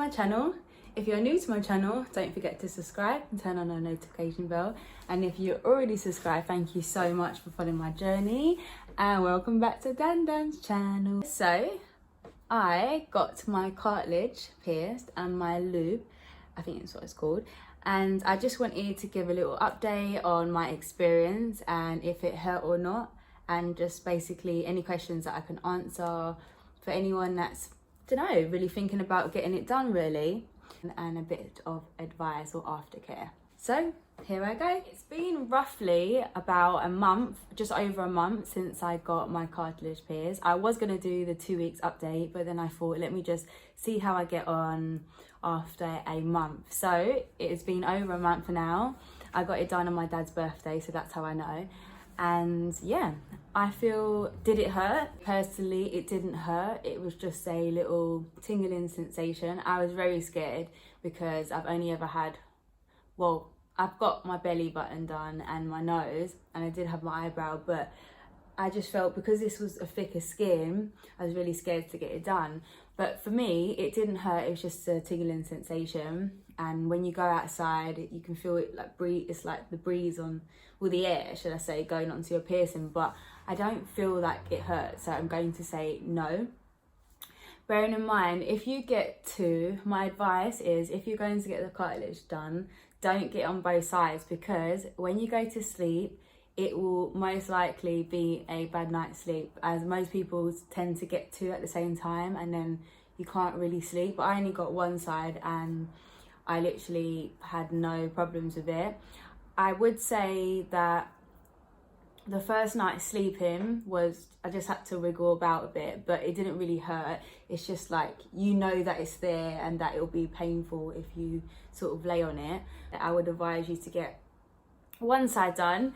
my channel. If you're new to my channel, don't forget to subscribe and turn on the notification bell. And if you're already subscribed, thank you so much for following my journey. And welcome back to Dan's channel. So, I got my cartilage pierced and my loop, I think that's what it's called. And I just wanted to give a little update on my experience and if it hurt or not. And just basically any questions that I can answer for anyone that's, I don't know, really thinking about getting it done really. And a bit of advice or aftercare. So here I go. It's been roughly about a month, just over a month since I got my cartilage pierced. I was going to do the 2 weeks update, but then I thought, let me just see how I get on after a month. So it's been over a month now. I got it done on my dad's birthday, so that's how I know. And yeah, I feel, did it hurt? Personally, it didn't hurt. It was just a little tingling sensation. I was very scared because I've only ever had, well, I've got my belly button done and my nose, and I did have my eyebrow, but I just felt because this was a thicker skin, I was really scared to get it done. But for me, it didn't hurt. It was just a tingling sensation. And when you go outside, you can feel it like breeze. It's like the breeze on, well, the air, should I say, going onto your piercing. But I don't feel like it hurts, so I'm going to say no. Bearing in mind, if you get to, my advice is, if you're going to get the cartilage done, don't get on both sides, because when you go to sleep, it will most likely be a bad night's sleep, as most people tend to get two at the same time and then you can't really sleep. But I only got one side and I literally had no problems with it. I would say that the first night sleeping was, I just had to wriggle about a bit, but it didn't really hurt. It's just like, you know that it's there and that it'll be painful if you sort of lay on it. I would advise you to get one side done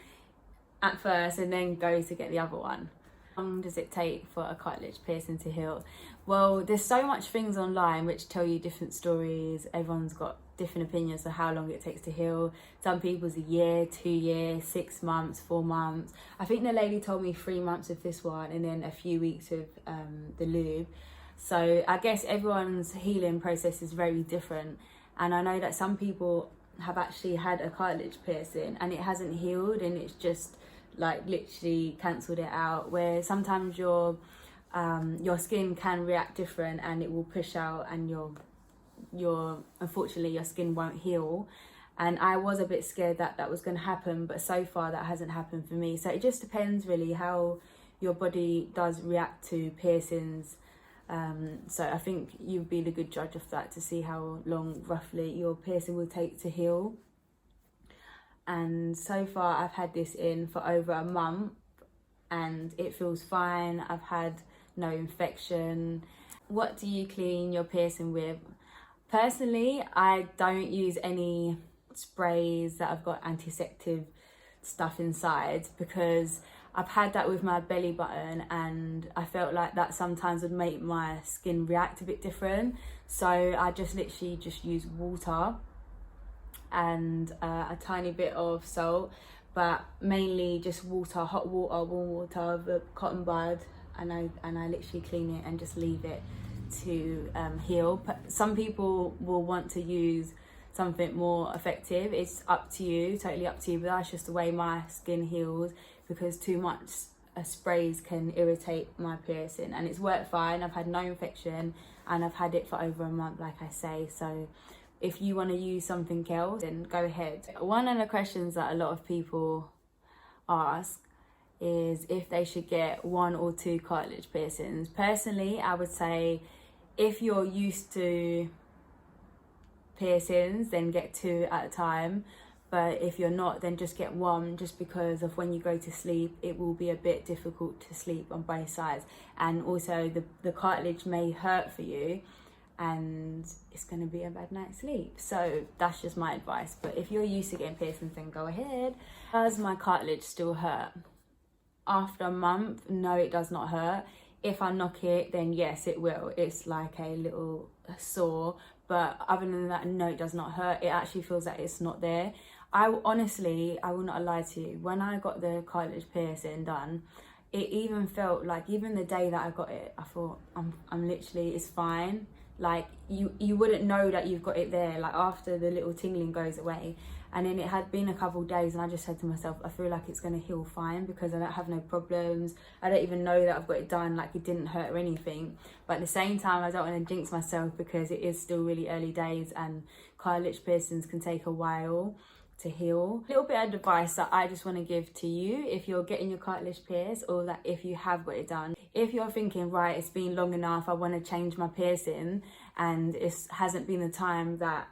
at first and then go to get the other one. How long does it take for a cartilage piercing to heal? Well, there's so much things online which tell you different stories. Everyone's got different opinions of how long it takes to heal. Some people's a year, 2 years, 6 months, 4 months. I think the lady told me 3 months with this one and then a few weeks with the lube. So I guess everyone's healing process is very different. And I know that some people have actually had a cartilage piercing and it hasn't healed, and it's just like literally cancelled it out, where sometimes your skin can react different and it will push out, and your unfortunately your skin won't heal. And I was a bit scared that that was going to happen, but so far that hasn't happened for me. So it just depends really how your body does react to piercings. So I think you'd be the good judge of that to see how long roughly your piercing will take to heal. And so far I've had this in for over a month and it feels fine. I've had no infection. What do you clean your piercing with? Personally, I don't use any sprays that have got antiseptic stuff inside, because I've had that with my belly button and I felt like that sometimes would make my skin react a bit different. So I just literally just use water and a tiny bit of salt, but mainly just water, hot water, warm water with a cotton bud, and I literally clean it and just leave it to heal. Some people will want to use something more effective. It's up to you, totally up to you, but that's just the way my skin heals, because too much sprays can irritate my piercing, and it's worked fine. I've had no infection and I've had it for over a month, like I say. So if you want to use something else, then go ahead. One of the questions that a lot of people ask is if they should get 1 or 2 cartilage piercings. Personally, I would say if you're used to piercings, then get 2 at a time. But if you're not, then just get 1, just because of when you go to sleep, it will be a bit difficult to sleep on both sides. And also the cartilage may hurt for you and it's going to be a bad night's sleep. So that's just my advice. But if you're used to getting piercings, then go ahead. Does my cartilage still hurt? After a month, no, it does not hurt. If I knock it, then yes, it will. It's like a little sore. But other than that, no, it does not hurt. It actually feels like it's not there. I honestly, I will not lie to you. When I got the cartilage piercing done, it even felt like, even the day that I got it, I thought, I'm literally, it's fine. like you wouldn't know that you've got it there, like after the little tingling goes away. And then it had been a couple of days and I just said to myself, I feel like it's going to heal fine because I don't have no problems. I don't even know that I've got it done, like it didn't hurt or anything. But at the same time, I don't want to jinx myself because it is still really early days and cartilage piercings can take a while to heal. A little bit of advice that I just want to give to you if you're getting your cartilage pierced, or that if you have got it done. If you're thinking, right, it's been long enough, I want to change my piercing, and it hasn't been the time that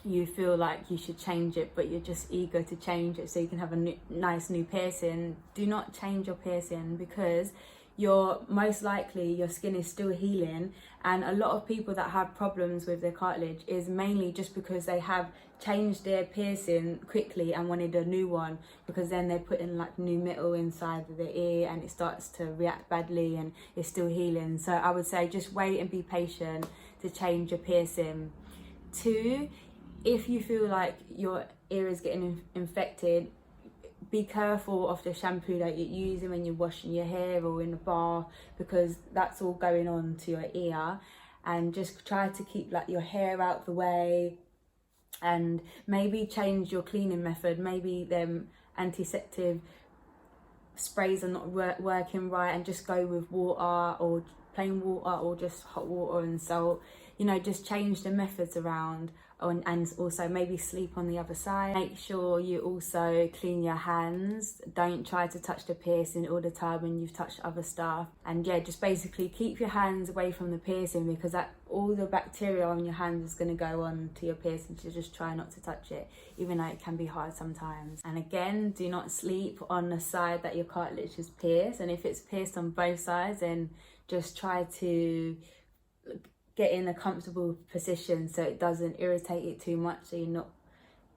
you feel like you should change it, but you're just eager to change it so you can have a nice new piercing, do not change your piercing, because you're most likely your skin is still healing. And a lot of people that have problems with their cartilage is mainly just because they have changed their piercing quickly and wanted a new one, because then they're putting like new metal inside of the ear and it starts to react badly and it's still healing. So I would say just wait and be patient to change your piercing. 2, if you feel like your ear is getting infected, be careful of the shampoo that you're using when you're washing your hair or in the bath, because that's all going on to your ear. And just try to keep like your hair out the way, and maybe change your cleaning method. Maybe them antiseptic sprays are not working right, and just go with water or plain water or just hot water and salt. You know, just change the methods around. And also maybe sleep on the other side. Make sure you also clean your hands. Don't try to touch the piercing all the time when you've touched other stuff. And yeah, just basically keep your hands away from the piercing, because that all the bacteria on your hands is going to go on to your piercing. So just try not to touch it, even though it can be hard sometimes. And again, do not sleep on the side that your cartilage is pierced. And if it's pierced on both sides, then just try to get in a comfortable position so it doesn't irritate it too much, so you're not,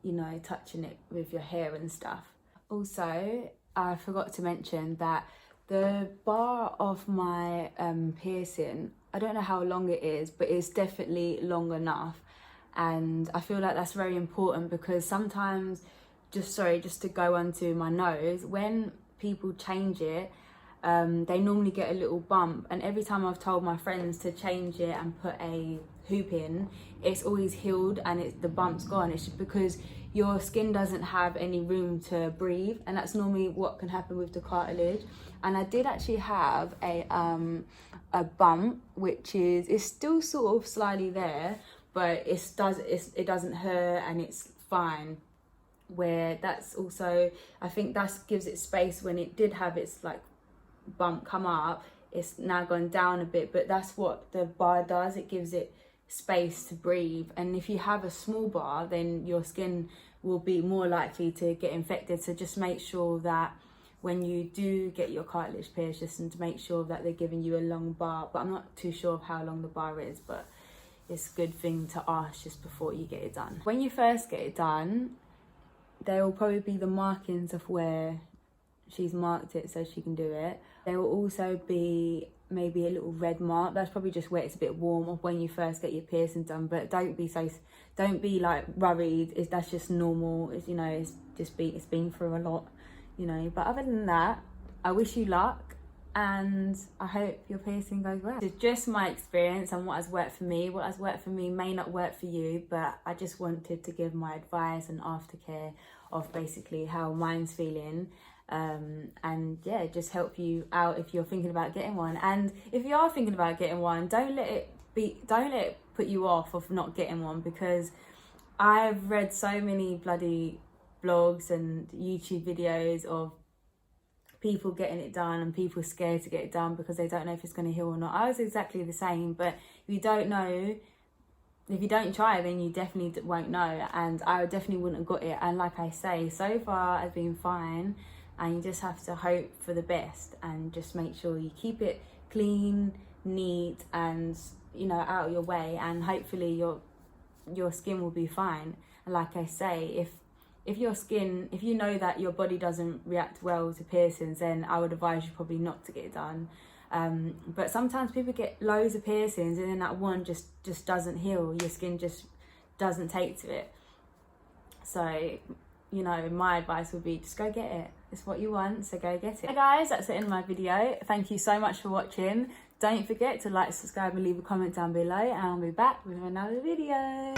you know, touching it with your hair and stuff. Also, I forgot to mention that the bar of my piercing, I don't know how long it is, but it's definitely long enough. And I feel like that's very important, because sometimes, just to go onto my nose, when people change it, they normally get a little bump, and every time I've told my friends to change it and put a hoop in, it's always healed and the bump's gone. It's just because your skin doesn't have any room to breathe, and that's normally what can happen with the cartilage. And I did actually have a bump, which it's still sort of slightly there, but it doesn't hurt and it's fine. Where that's also, I think that gives it space. When it did have its like bump come up, it's now gone down a bit, but that's what the bar does. It gives it space to breathe. And if you have a small bar, then your skin will be more likely to get infected. So just make sure that when you do get your cartilage pierced, just to make sure that they're giving you a long bar. But I'm not too sure of how long the bar is, but it's a good thing to ask just before you get it done. When you first get it done, there will probably be the markings of where she's marked it so she can do it. There will also be maybe a little red mark. That's probably just where it's a bit warm of when you first get your piercing done. But don't be like worried. That's just normal. It's, you know, it's been through a lot, you know. But other than that, I wish you luck, and I hope your piercing goes well. It's just my experience and what has worked for me. What has worked for me may not work for you, but I just wanted to give my advice and aftercare of basically how mine's feeling. And yeah, just help you out if you're thinking about getting one. And if you are thinking about getting one, don't let it put you off of not getting one, because I've read so many bloody blogs and YouTube videos of people getting it done and people scared to get it done because they don't know if it's going to heal or not. I was exactly the same, but if you don't know, if you don't try, then you definitely won't know. And I definitely wouldn't have got it. And like I say, so far I've been fine. And you just have to hope for the best, and just make sure you keep it clean, neat, and, you know, out of your way, and hopefully your skin will be fine. And like I say, if your skin, if you know that your body doesn't react well to piercings, then I would advise you probably not to get it done. But sometimes people get loads of piercings and then that one just doesn't heal. Your skin just doesn't take to it. So, you know, my advice would be just go get it. It's what you want, so go get it. Hey guys, that's the end of my video. Thank you so much for watching. Don't forget to like, subscribe and leave a comment down below, and I'll be back with another video.